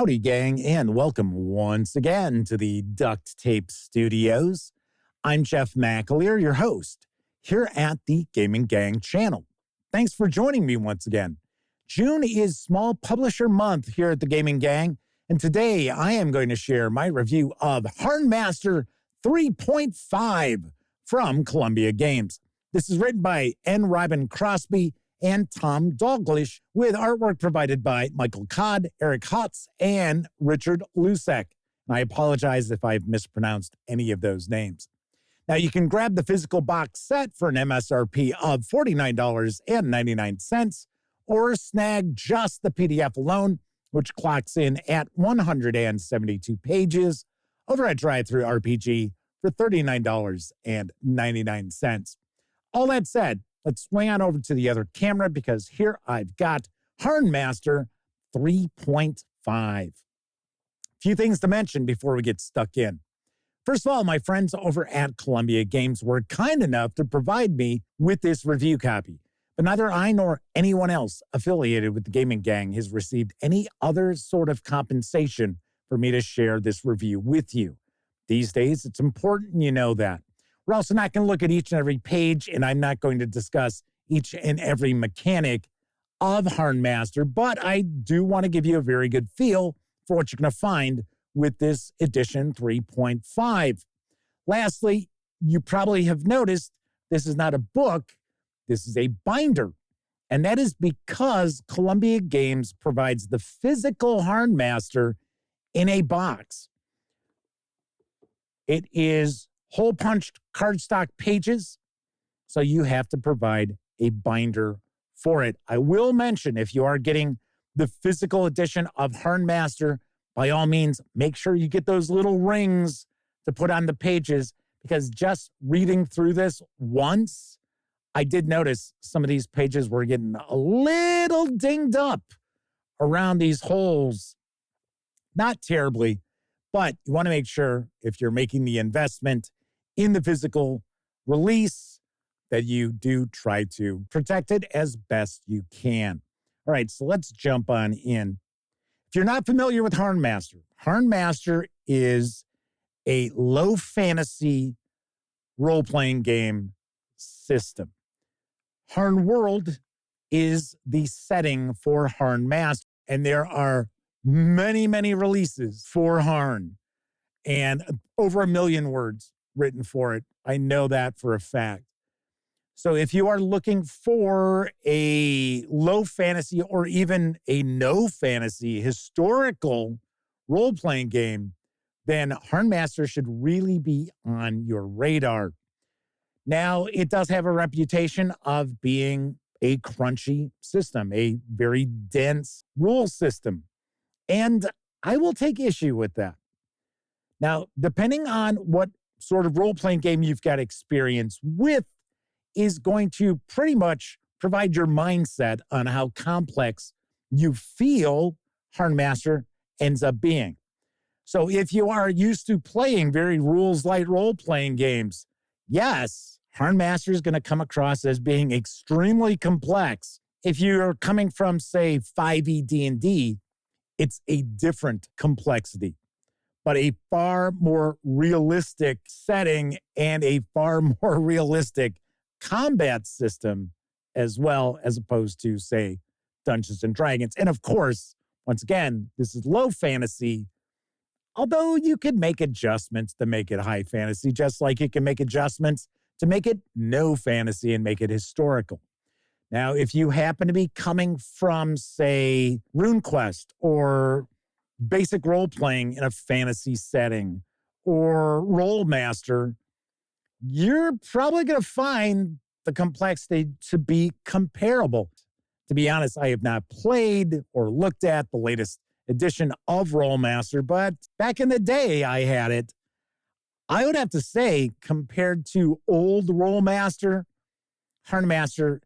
Howdy, gang, and welcome once again to the Duct Tape Studios. I'm Jeff MacLeod, your host, here at the Gaming Gang channel. Thanks for joining me once again. June is Small Publisher Month here at the Gaming Gang, and today I am going to share my review of HârnMaster 3.5 from Columbia Games. This is written by N. Robin Crosby and Tom Dalglish, with artwork provided by Michael Codd, Eric Hotz, and Richard Lusek. And I apologize if I've mispronounced any of those names. Now, you can grab the physical box set for an MSRP of $49.99, or snag just the PDF alone, which clocks in at 172 pages, over at DriveThruRPG for $39.99. All that said, let's swing on over to the other camera because here I've got HârnMaster 3.5. A few things to mention before we get stuck in. First of all, my friends over at Columbia Games were kind enough to provide me with this review copy, but neither I nor anyone else affiliated with the Gaming Gang has received any other sort of compensation for me to share this review with you. These days, it's important you know that. We're also not going to look at each and every page, and I'm not going to discuss each and every mechanic of HârnMaster, but I do want to give you a very good feel for what you're going to find with this edition 3.5. Lastly, you probably have noticed this is not a book, this is a binder. And that is because Columbia Games provides the physical HârnMaster in a box. It is hole-punched cardstock pages, so you have to provide a binder for it. I will mention, if you are getting the physical edition of HârnMaster, by all means, make sure you get those little rings to put on the pages, because just reading through this once, I did notice some of these pages were getting a little dinged up around these holes. Not terribly, but you want to make sure if you're making the investment in the physical release that you do try to protect it as best you can. All right, so let's jump on in. If you're not familiar with HârnMaster, HârnMaster is a low fantasy role-playing game system. Harn World is the setting for HârnMaster, and there are many, many releases for Harn and over 1 million words written for it. I know that for a fact. So if you are looking for a low fantasy or even a no fantasy historical role-playing game, then HârnMaster should really be on your radar. Now, it does have a reputation of being a crunchy system, a very dense rule system. And I will take issue with that. Now, depending on what sort of role-playing game you've got experience with is going to pretty much provide your mindset on how complex you feel HârnMaster ends up being. So if you are used to playing very rules-light role-playing games, yes, HârnMaster is going to come across as being extremely complex. If you're coming from, say, 5e D&D, it's a different complexity, but a far more realistic setting and a far more realistic combat system as well, as opposed to, say, Dungeons and Dragons. And of course, once again, this is low fantasy, although you can make adjustments to make it high fantasy, just like you can make adjustments to make it no fantasy and make it historical. Now, if you happen to be coming from, say, RuneQuest or basic role-playing in a fantasy setting or RoleMaster, you're probably going to find the complexity to be comparable. To be honest, I have not played or looked at the latest edition of RoleMaster, but back in the day I had it. I would have to say, compared to old RoleMaster, HârnMaster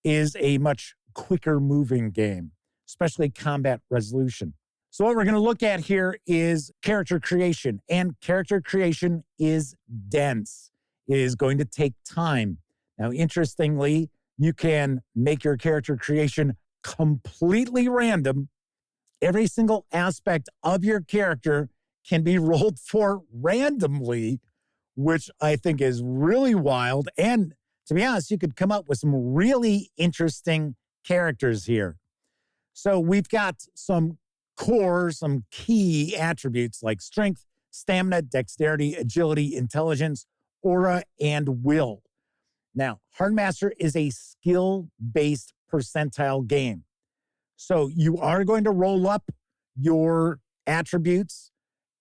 is a much quicker moving game, especially combat resolution. So what we're going to look at here is character creation, and character creation is dense. It is going to take time. Now, interestingly, you can make your character creation completely random every single aspect of your character can be rolled for randomly, which I think is really wild. And to be honest, you could come up with some really interesting characters here. So we've got some key attributes like strength, stamina, dexterity, agility, intelligence, aura, and will. Now, HarnMaster is a skill-based percentile game. So you are going to roll up your attributes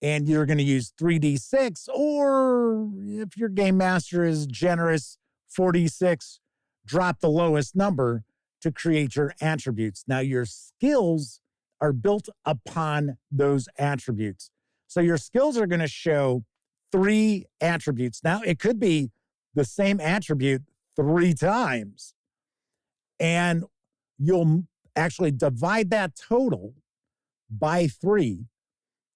and you're going to use 3d6, or if your game master is generous, 4d6, drop the lowest number to create your attributes. Now, your skills are built upon those attributes. So your skills are going to show 3 attributes. Now, it could be the same attribute 3 times, and you'll actually divide that total by 3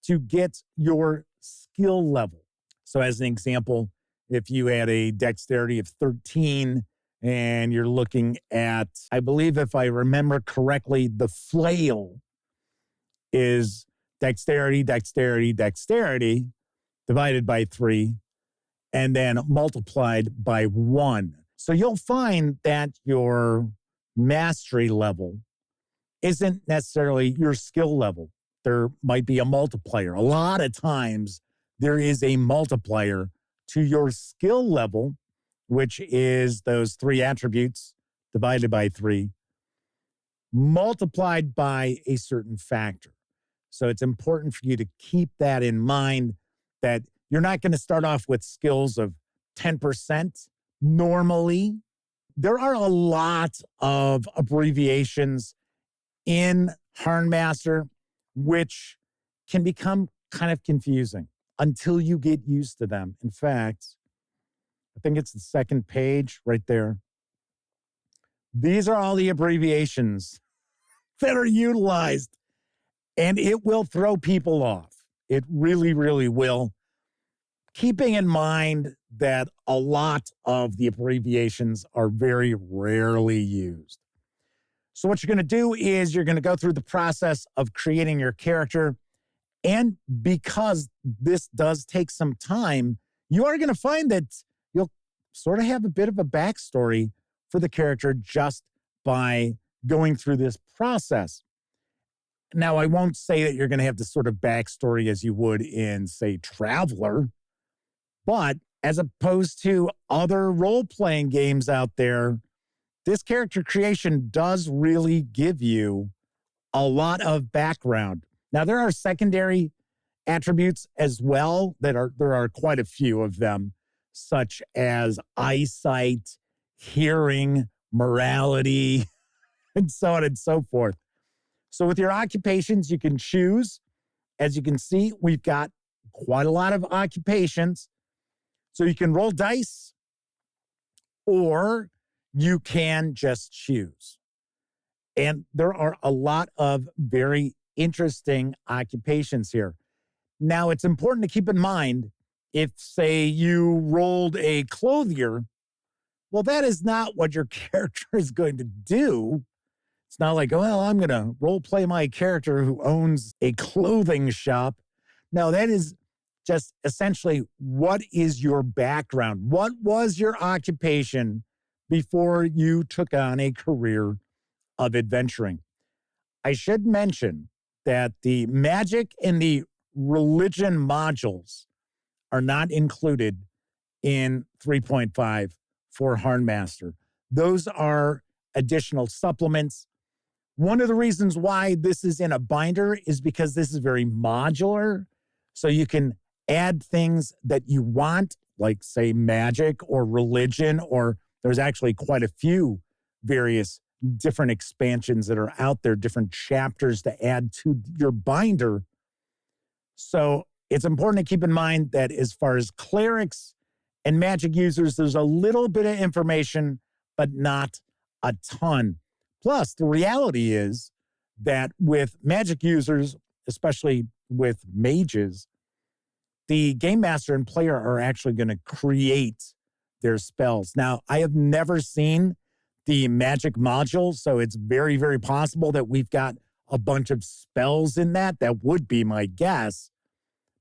to get your skill level. So as an example, if you had a dexterity of 13 and you're looking at, I believe if I remember correctly, the flail is dexterity, dexterity, dexterity divided by 3 and then multiplied by 1. So you'll find that your mastery level isn't necessarily your skill level. There might be a multiplier. A lot of times there is a multiplier to your skill level, which is those 3 attributes divided by 3, multiplied by a certain factor. So it's important for you to keep that in mind, that you're not going to start off with skills of 10% normally. There are a lot of abbreviations in HarnMaster, which can become kind of confusing until you get used to them. In fact, I think it's the second page right there. These are all the abbreviations that are utilized, and it will throw people off. It really, really will. Keeping in mind that a lot of the abbreviations are very rarely used. So what you're going to do is you're going to go through the process of creating your character. And because this does take some time, you are going to find that you'll sort of have a bit of a backstory for the character just by going through this process. Now, I won't say that you're going to have the sort of backstory as you would in, say, Traveler, but as opposed to other role-playing games out there, this character creation does really give you a lot of background. Now, there are secondary attributes as well there are quite a few of them, such as eyesight, hearing, morality, and so on and so forth. So with your occupations, you can choose. As you can see, we've got quite a lot of occupations. So you can roll dice, or you can just choose. And there are a lot of very interesting occupations here. Now, it's important to keep in mind, if, say, you rolled a clothier, well, that is not what your character is going to do. It's not like, well, I'm going to role play my character who owns a clothing shop. No, that is just essentially, what is your background? What was your occupation before you took on a career of adventuring? I should mention that the magic and the religion modules are not included in 3.5 for HarnMaster. Those are additional supplements. One of the reasons why this is in a binder is because this is very modular. So you can add things that you want, like, say, magic or religion, or there's actually quite a few various different expansions that are out there, different chapters to add to your binder. So it's important to keep in mind that as far as clerics and magic users, there's a little bit of information, but not a ton. Plus, the reality is that with magic users, especially with mages, the game master and player are actually going to create their spells. Now, I have never seen the magic module, so it's very, very possible that we've got a bunch of spells in that. That would be my guess.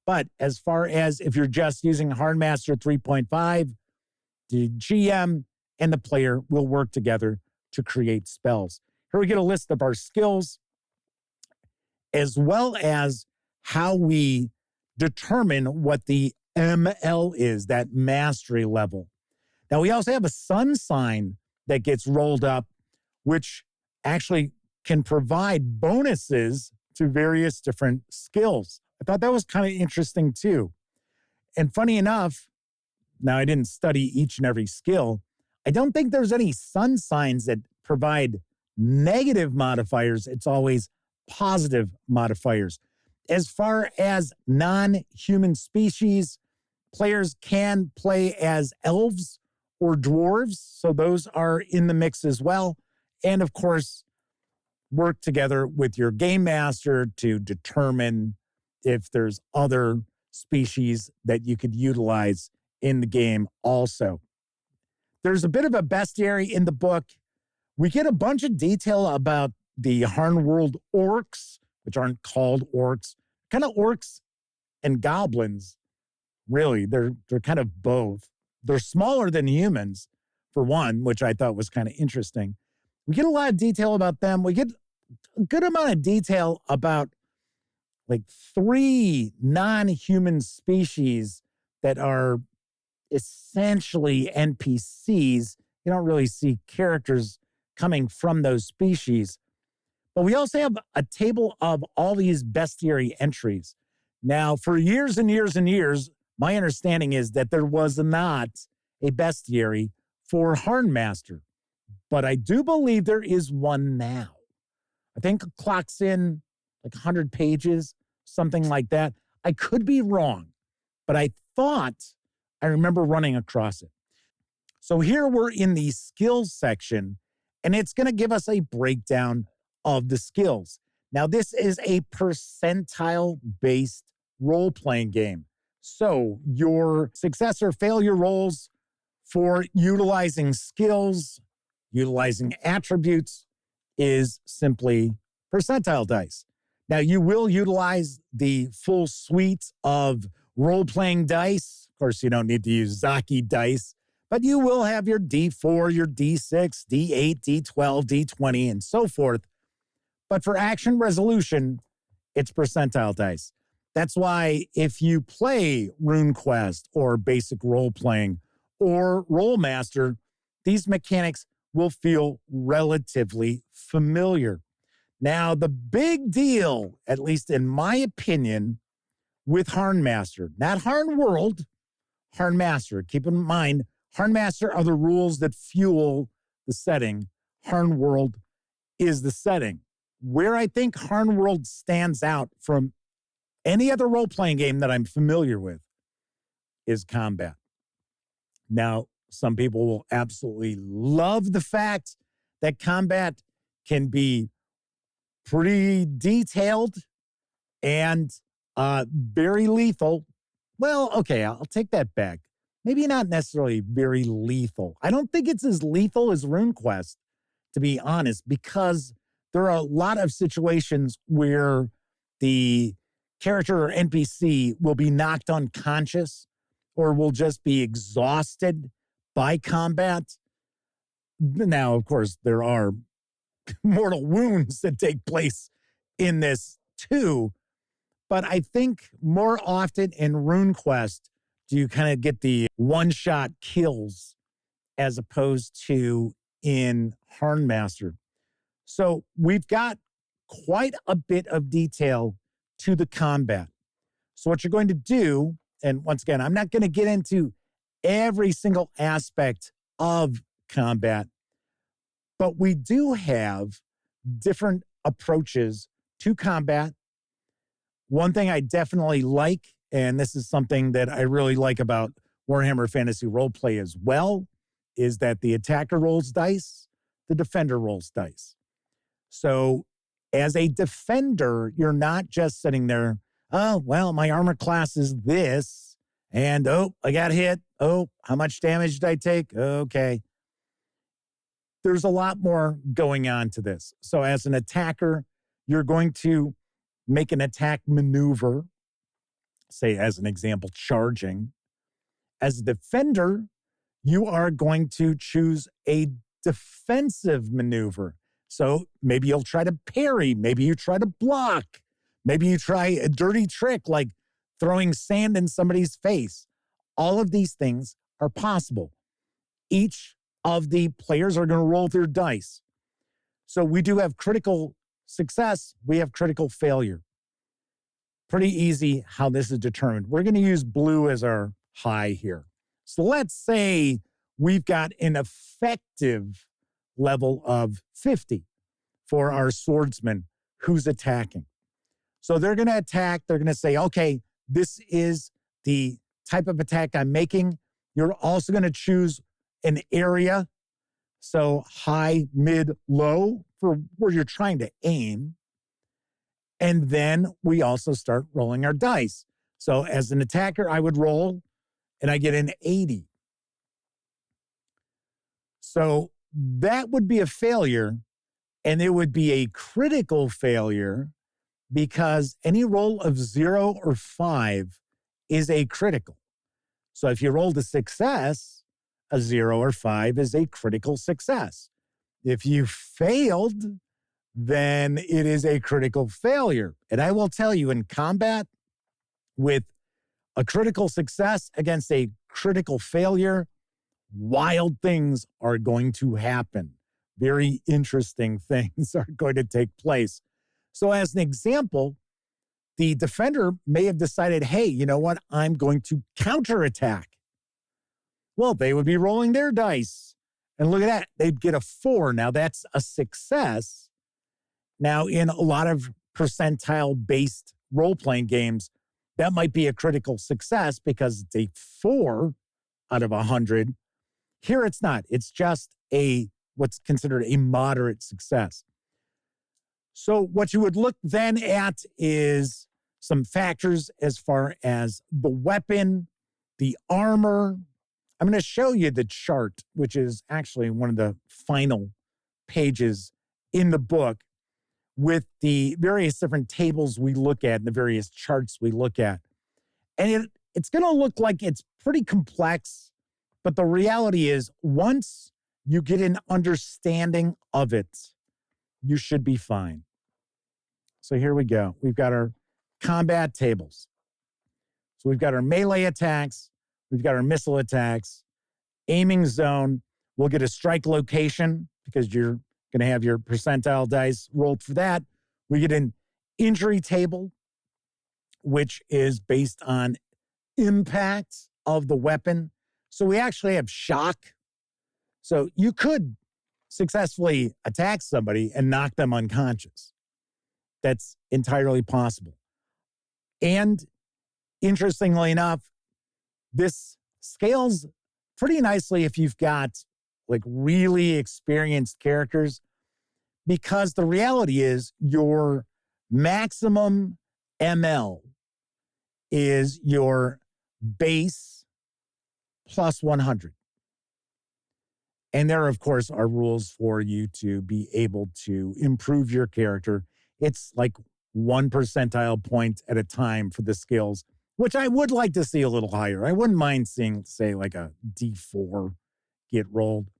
But as far as if you're just using HarnMaster 3.5, the GM and the player will work together to create spells. Here we get a list of our skills, as well as how we determine what the ML is, that mastery level. Now, we also have a sun sign that gets rolled up, which actually can provide bonuses to various different skills. I thought that was kind of interesting too. And funny enough, now I didn't study each and every skill. I don't think there's any sun signs that provide negative modifiers. It's always positive modifiers. As far as non-human species, players can play as elves or dwarves, so those are in the mix as well. And of course, work together with your game master to determine if there's other species that you could utilize in the game also. There's a bit of a bestiary in the book. We get a bunch of detail about the Harn world orcs, which aren't called orcs, kind of orcs and goblins. Really, they're kind of both. They're smaller than humans, for one, which I thought was kind of interesting. We get a lot of detail about them. We get a good amount of detail about like 3 non-human species that are essentially NPCs. You don't really see characters coming from those species. But we also have a table of all these bestiary entries. Now, for years and years and years, my understanding is that there was not a bestiary for HarnMaster. But I do believe there is one now. I think it clocks in like 100 pages, something like that. I could be wrong, but I thought I remember running across it. So here we're in the skills section, and it's going to give us a breakdown of the skills. Now, this is a percentile-based role-playing game. So your success or failure rolls for utilizing skills, utilizing attributes, is simply percentile dice. Now, you will utilize the full suite of role-playing dice. Of course, you don't need to use Zaki dice, but you will have your D4, your D6, D8, D12, D20, and so forth. But for action resolution, it's percentile dice. That's why if you play RuneQuest or basic role-playing or RoleMaster, these mechanics will feel relatively familiar. Now, the big deal, at least in my opinion, with HarnMaster, not Harn World, HarnMaster. Keep in mind, HarnMaster are the rules that fuel the setting. Harn World is the setting. Where I think Harn World stands out from any other role-playing game that I'm familiar with is combat. Now, some people will absolutely love the fact that combat can be pretty detailed and very lethal. Well, okay, I'll take that back. Maybe not necessarily very lethal. I don't think it's as lethal as RuneQuest, to be honest, because there are a lot of situations where the character or NPC will be knocked unconscious or will just be exhausted by combat. Now, of course, there are mortal wounds that take place in this too. But I think more often in RuneQuest, do you kind of get the one-shot kills as opposed to in HarnMaster. So we've got quite a bit of detail to the combat. So what you're going to do, and once again, I'm not going to get into every single aspect of combat, but we do have different approaches to combat. One thing I definitely like, and this is something that I really like about Warhammer Fantasy Roleplay as well, is that the attacker rolls dice, the defender rolls dice. So as a defender, you're not just sitting there, oh, well, my armor class is this, and oh, I got hit. Oh, how much damage did I take? Okay. There's a lot more going on to this. So as an attacker, you're going to make an attack maneuver, say as an example, charging. As a defender, you are going to choose a defensive maneuver. So maybe you'll try to parry, maybe you try to block, maybe you try a dirty trick like throwing sand in somebody's face. All of these things are possible. Each of the players are going to roll their dice. So we do have critical success, we have critical failure. Pretty easy how this is determined. We're going to use blue as our high here. So let's say we've got an effective level of 50 for our swordsman who's attacking. So they're going to attack. They're going to say, okay, this is the type of attack I'm making. You're also going to choose an area. So high, mid, low for where you're trying to aim. And then we also start rolling our dice. So as an attacker, I would roll and I get an 80. So that would be a failure, and it would be a critical failure because any roll of 0 or 5 is a critical. So if you rolled a success, a 0 or 5 is a critical success. If you failed, then it is a critical failure. And I will tell you, in combat, with a critical success against a critical failure, wild things are going to happen. Very interesting things are going to take place. So as an example, the defender may have decided, hey, you know what? I'm going to counterattack. Well, they would be rolling their dice. And look at that. They'd get a 4. Now that's a success. Now, in a lot of percentile-based role-playing games, that might be a critical success because it's a 4 out of 100. Here it's not. It's just what's considered a moderate success. So what you would look then at is some factors as far as the weapon, the armor. I'm going to show you the chart, which is actually one of the final pages in the book with the various different tables we look at and the various charts we look at. And it's going to look like it's pretty complex, but the reality is once you get an understanding of it, you should be fine. So here we go. We've got our combat tables. So we've got our melee attacks. We've got our missile attacks, aiming zone. We'll get a strike location because you're going to have your percentile dice rolled for that. We get an injury table, which is based on impact of the weapon. So we actually have shock. So you could successfully attack somebody and knock them unconscious. That's entirely possible. And interestingly enough, this scales pretty nicely if you've got like really experienced characters, because the reality is your maximum ML is your base plus 100. And there, of course, are rules for you to be able to improve your character. It's like 1 percentile point at a time for the skills, which I would like to see a little higher. I wouldn't mind seeing, say, like a D4 get rolled.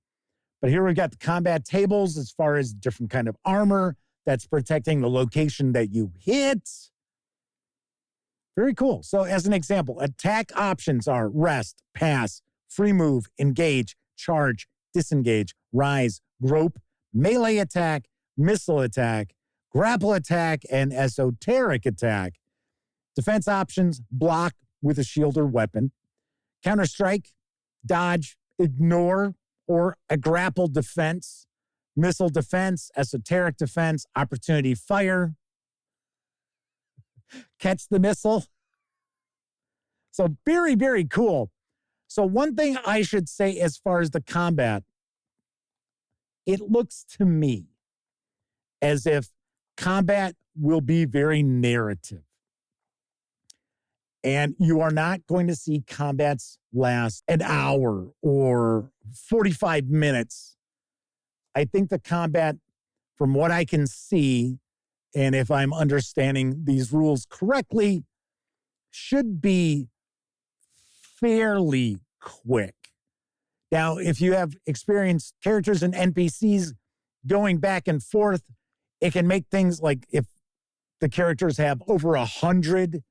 But here we've got the combat tables as far as different kind of armor that's protecting the location that you hit. Very cool. So as an example, attack options are rest, pass, free move, engage, charge, disengage, rise, grope, melee attack, missile attack, grapple attack, and esoteric attack. Defense options, block with a shield or weapon. Counter-strike, dodge, ignore, or a grapple defense. Missile defense, esoteric defense, opportunity fire. Catch the missile. So very, very cool. So one thing I should say as far as the combat, it looks to me as if combat will be very narrative. And you are not going to see combats last an hour or 45 minutes. I think the combat, from what I can see, and if I'm understanding these rules correctly, should be fairly quick. Now, if you have experienced characters and NPCs going back and forth, it can make things like if the characters have over 100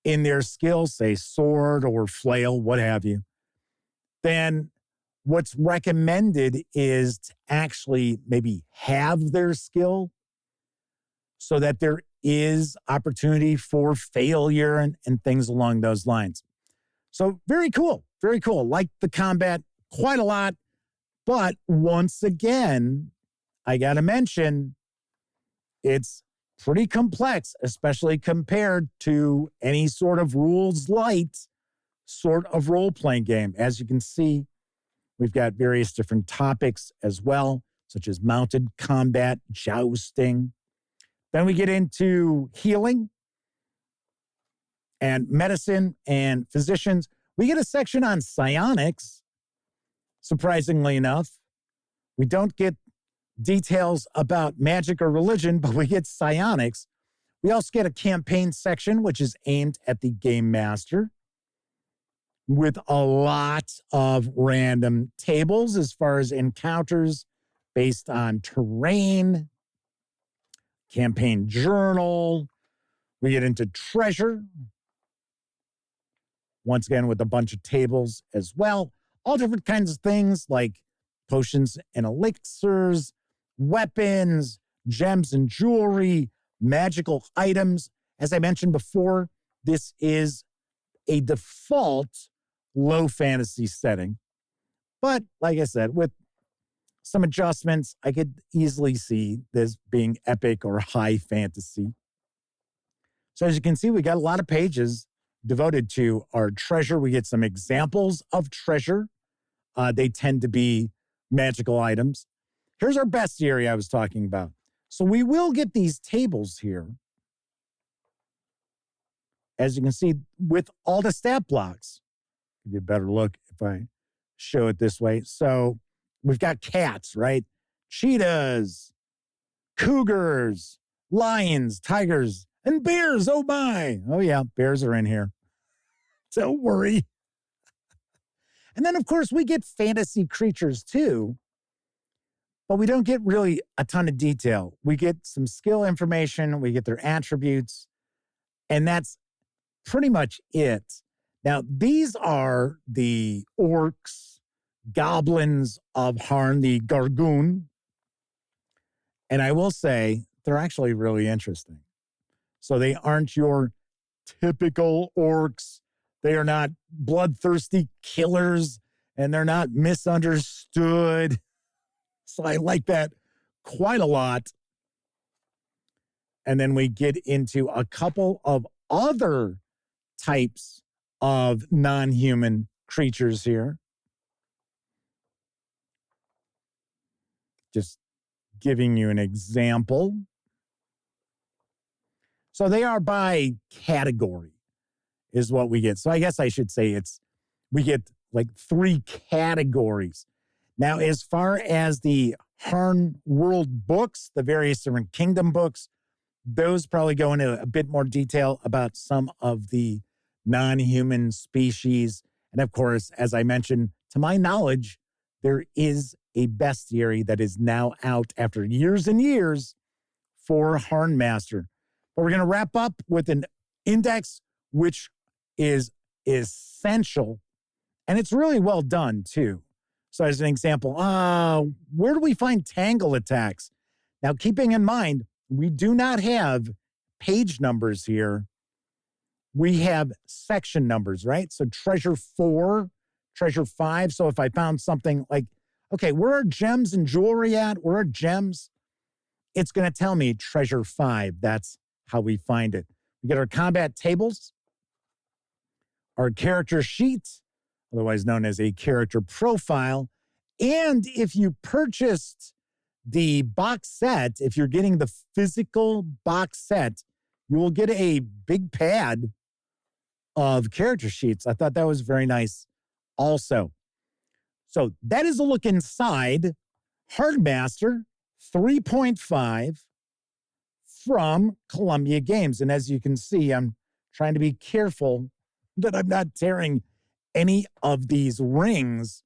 in their skills, say sword or flail, what have you, then what's recommended is to actually maybe have their skill so that there is opportunity for failure and things along those lines. So very cool, very cool. Like the combat quite a lot. But once again, I got to mention, it's pretty complex, especially compared to any sort of rules light sort of role-playing game. As you can see, we've got various different topics as well, such as mounted combat, jousting. Then we get into healing and medicine and physicians. We get a section on psionics, surprisingly enough. We don't get details about magic or religion, but we get psionics. We also get a campaign section, which is aimed at the game master, with a lot of random tables as far as encounters based on terrain, campaign journal. We get into treasure, once again with a bunch of tables as well. All different kinds of things like potions and elixirs, weapons, gems and jewelry, magical items. As I mentioned before, this is a default low fantasy setting. But like I said, with some adjustments, I could easily see this being epic or high fantasy. So as you can see, we got a lot of pages devoted to our treasure. We get some examples of treasure. They tend to be magical items. Here's our bestiary I was talking about. So we will get these tables here, as you can see, with all the stat blocks. Give you a better look if I show it this way. So we've got cats, right? Cheetahs, cougars, lions, tigers, and bears. Oh my. Oh yeah, bears are in here. Don't worry. And then, of course, we get fantasy creatures too, but we don't get really a ton of detail. We get some skill information, we get their attributes, and that's pretty much it. Now, these are the orcs, goblins of Harn, the Gargoon. And I will say, they're actually really interesting. So they aren't your typical orcs. They are not bloodthirsty killers, and they're not misunderstood. So I like that quite a lot. And then we get into a couple of other types of non-human creatures here. Just giving you an example. So they are by category is what we get. So I guess I should say we get like 3 categories. Now, as far as the Harn World books, the various different kingdom books, those probably go into a bit more detail about some of the non-human species. And of course, as I mentioned, to my knowledge, there is a bestiary that is now out after years and years for HârnMaster. But we're going to wrap up with an index, which is essential. And it's really well done, too. So as an example, where do we find tangle attacks? Now, keeping in mind, we do not have page numbers here. We have section numbers, right? So treasure 4, treasure 5. So if I found something like, okay, where are gems and jewelry at? Where are gems? It's going to tell me treasure 5. That's how we find it. We get our combat tables, our character sheet, otherwise known as a character profile. And if you purchased the box set, if you're getting the physical box set, you will get a big pad of character sheets. I thought that was very nice also. So that is a look inside HârnMaster 3.5 from Columbia Games. And as you can see, I'm trying to be careful that I'm not tearing any of these rings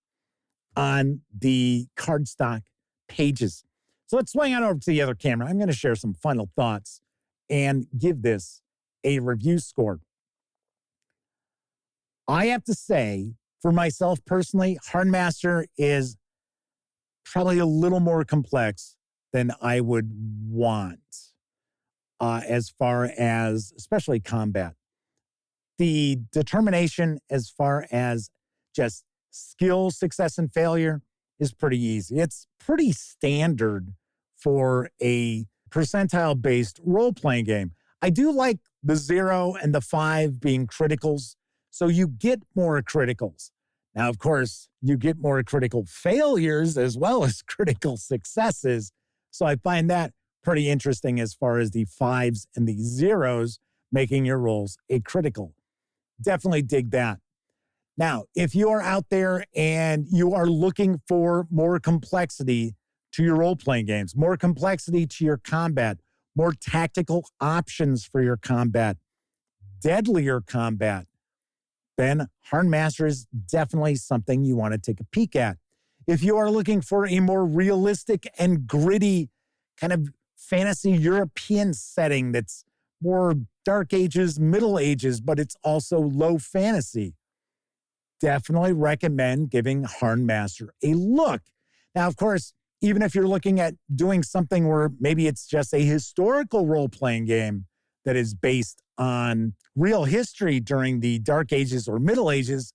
on the cardstock pages. So let's swing on over to the other camera. I'm going to share some final thoughts and give this a review score. I have to say, for myself personally, HarnMaster is probably a little more complex than I would want as far as, especially combat. The determination as far as just skill, success, and failure is pretty easy. It's pretty standard for a percentile-based role-playing game. I do like the 0 and the 5 being criticals, so you get more criticals. Now, of course, you get more critical failures as well as critical successes, so I find that pretty interesting as far as the 5s and the 0s making your rolls a critical. Definitely dig that. Now, if you are out there and you are looking for more complexity to your role-playing games, more complexity to your combat, more tactical options for your combat, deadlier combat, then HarnMaster is definitely something you want to take a peek at. If you are looking for a more realistic and gritty kind of fantasy European setting that's more Dark Ages, Middle Ages, but it's also low fantasy, definitely recommend giving HarnMaster a look. Now, of course, even if you're looking at doing something where maybe it's just a historical role-playing game that is based on real history during the Dark Ages or Middle Ages,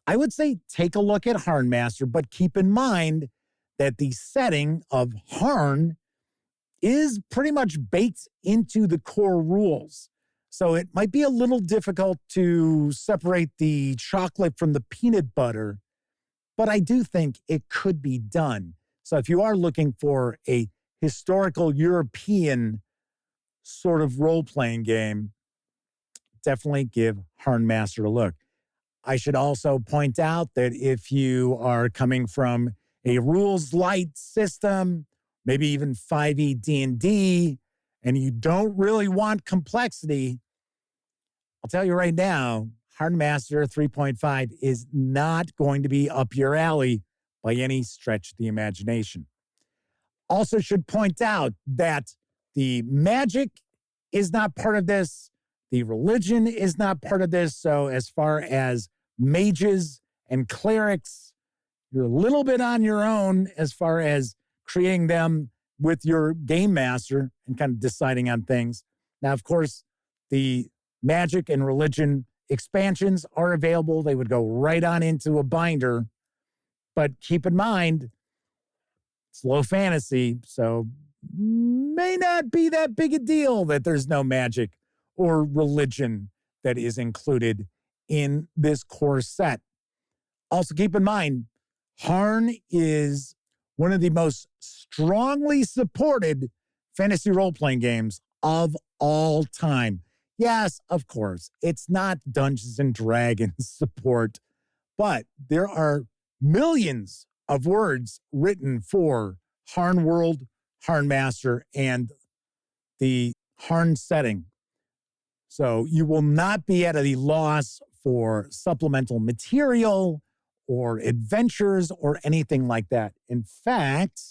I would say take a look at HarnMaster, but keep in mind that the setting of Harn is pretty much baked into the core rules. So it might be a little difficult to separate the chocolate from the peanut butter, but I do think it could be done. So if you are looking for a historical European sort of role-playing game, definitely give HarnMaster a look. I should also point out that if you are coming from a rules light system, maybe even 5e D&D, and you don't really want complexity, I'll tell you right now, HarnMaster 3.5 is not going to be up your alley by any stretch of the imagination. Also should point out that the magic is not part of this. The religion is not part of this. So as far as mages and clerics, you're a little bit on your own as far as creating them with your game master and kind of deciding on things. Now, of course, the magic and religion expansions are available. They would go right on into a binder. But keep in mind, it's low fantasy, so may not be that big a deal that there's no magic or religion that is included in this core set. Also keep in mind, Harn is one of the most strongly supported fantasy role-playing games of all time. Yes, of course, it's not Dungeons and Dragons support, but there are millions of words written for Harn World, HarnMaster, and the Harn setting. So you will not be at a loss for supplemental material or adventures or anything like that. In fact,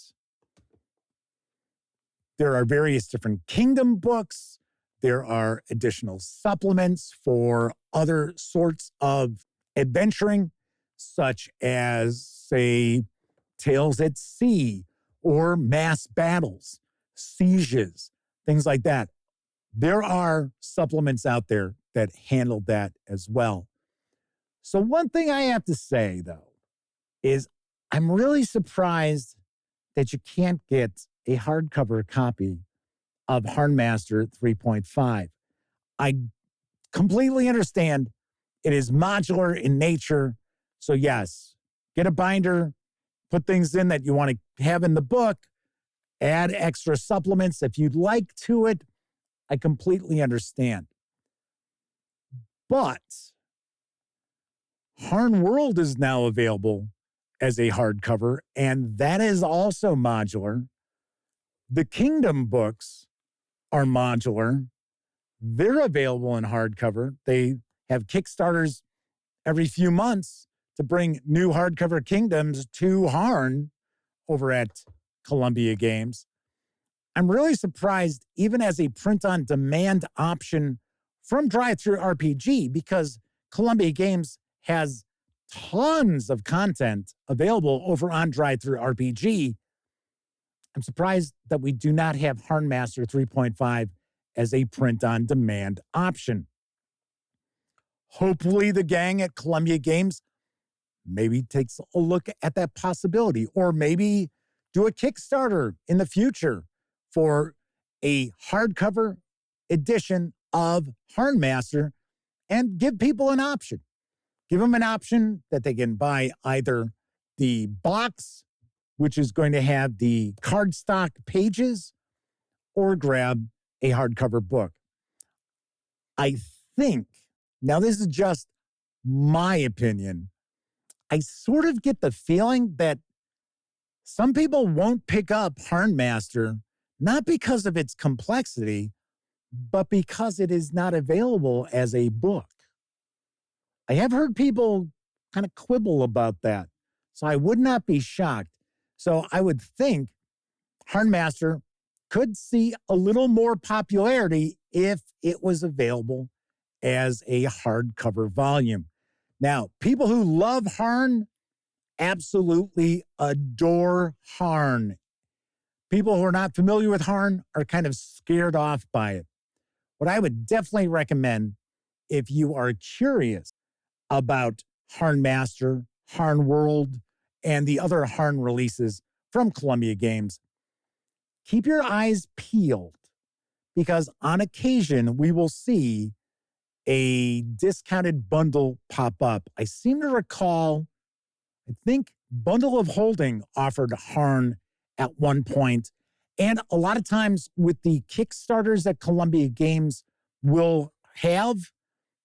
there are various different kingdom books. There are additional supplements for other sorts of adventuring, such as, say, Tales at Sea or mass battles, sieges, things like that. There are supplements out there that handle that as well. So one thing I have to say, though, is I'm really surprised that you can't get a hardcover copy of HarnMaster 3.5. I completely understand it is modular in nature. So yes, get a binder, put things in that you want to have in the book, add extra supplements if you'd like to it. I completely understand. But Harn World is now available as a hardcover, and that is also modular. The Kingdom books are modular. They're available in hardcover. They have Kickstarters every few months to bring new hardcover kingdoms to Harn over at Columbia Games. I'm really surprised, even as a print-on-demand option from DriveThruRPG, because Columbia Games has tons of content available over on DriveThruRPG. I'm surprised that we do not have HârnMaster 3.5 as a print-on-demand option. Hopefully the gang at Columbia Games maybe takes a look at that possibility, or maybe do a Kickstarter in the future for a hardcover edition of HarnMaster and give people an option. Give them an option that they can buy either the box, which is going to have the cardstock pages, or grab a hardcover book. I think, now this is just my opinion, I sort of get the feeling that some people won't pick up HarnMaster, not because of its complexity, but because it is not available as a book. I have heard people kind of quibble about that, so I would not be shocked. So I would think HarnMaster could see a little more popularity if it was available as a hardcover volume. Now, people who love Harn absolutely adore Harn. People who are not familiar with Harn are kind of scared off by it. What I would definitely recommend, if you are curious about HarnMaster, Harn World, and the other Harn releases from Columbia Games, keep your eyes peeled, because on occasion we will see a discounted bundle pop up. I seem to recall, I think Bundle of Holding offered Harn at one point. And a lot of times with the Kickstarters that Columbia Games will have,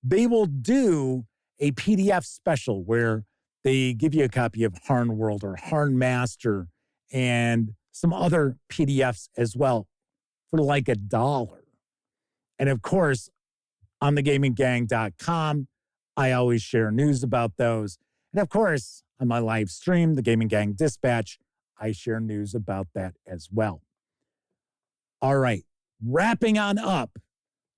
they will do a PDF special where they give you a copy of Harn World or HarnMaster and some other PDFs as well for like $1. And of course, on thegaminggang.com, I always share news about those. And of course, on my live stream, the Gaming Gang Dispatch, I share news about that as well. All right, wrapping on up,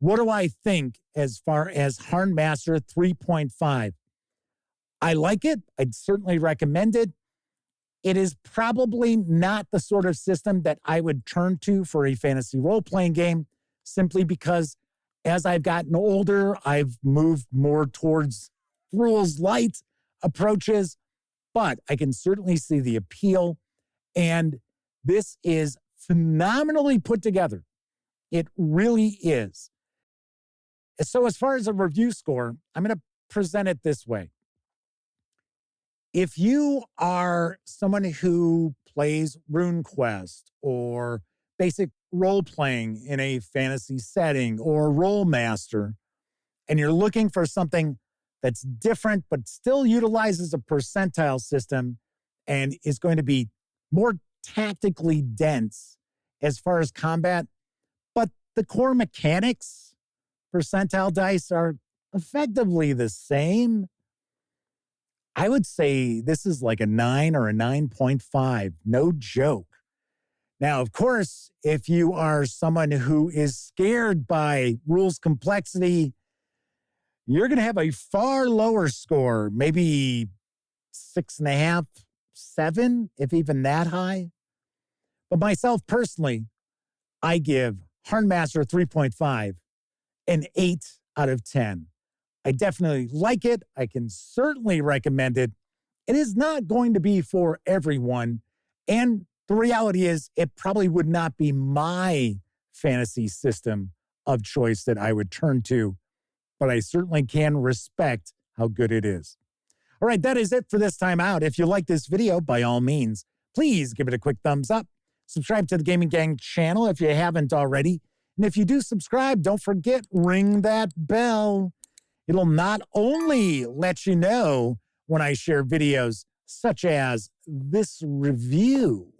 what do I think as far as HarnMaster 3.5? I like it. I'd certainly recommend it. It is probably not the sort of system that I would turn to for a fantasy role-playing game, simply because as I've gotten older, I've moved more towards rules light approaches, but I can certainly see the appeal. And this is phenomenally put together. It really is. So as far as a review score, I'm going to present it this way. If you are someone who plays RuneQuest or basic role-playing in a fantasy setting or RoleMaster, and you're looking for something that's different but still utilizes a percentile system and is going to be more tactically dense as far as combat, but the core mechanics, percentile dice, are effectively the same, I would say this is like a 9 or a 9.5, no joke. Now, of course, if you are someone who is scared by rules complexity, you're going to have a far lower score, maybe 6.5, 7, if even that high. But myself personally, I give HarnMaster 3.5 an 8 out of 10. I definitely like it. I can certainly recommend it. It is not going to be for everyone. And the reality is, it probably would not be my fantasy system of choice that I would turn to, but I certainly can respect how good it is. All right, that is it for this time out. If you like this video, by all means, please give it a quick thumbs up. Subscribe to the Gaming Gang channel if you haven't already. And if you do subscribe, don't forget, ring that bell. It'll not only let you know when I share videos such as this review,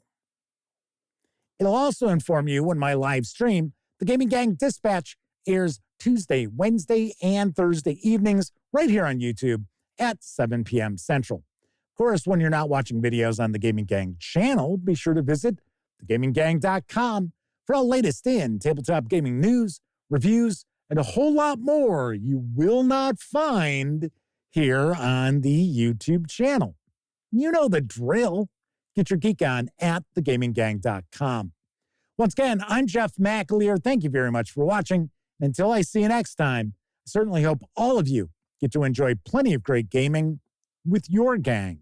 it'll also inform you when my live stream The Gaming Gang Dispatch airs Tuesday, Wednesday, and Thursday evenings right here on YouTube at 7 p.m. Central. Of course, when you're not watching videos on the Gaming Gang channel, be sure to visit thegaminggang.com for all latest in tabletop gaming news, reviews, and a whole lot more you will not find here on the YouTube channel. You know the drill. Get your geek on at thegaminggang.com. Once again, I'm Jeff MacLeod. Thank you very much for watching. Until I see you next time, I certainly hope all of you get to enjoy plenty of great gaming with your gang.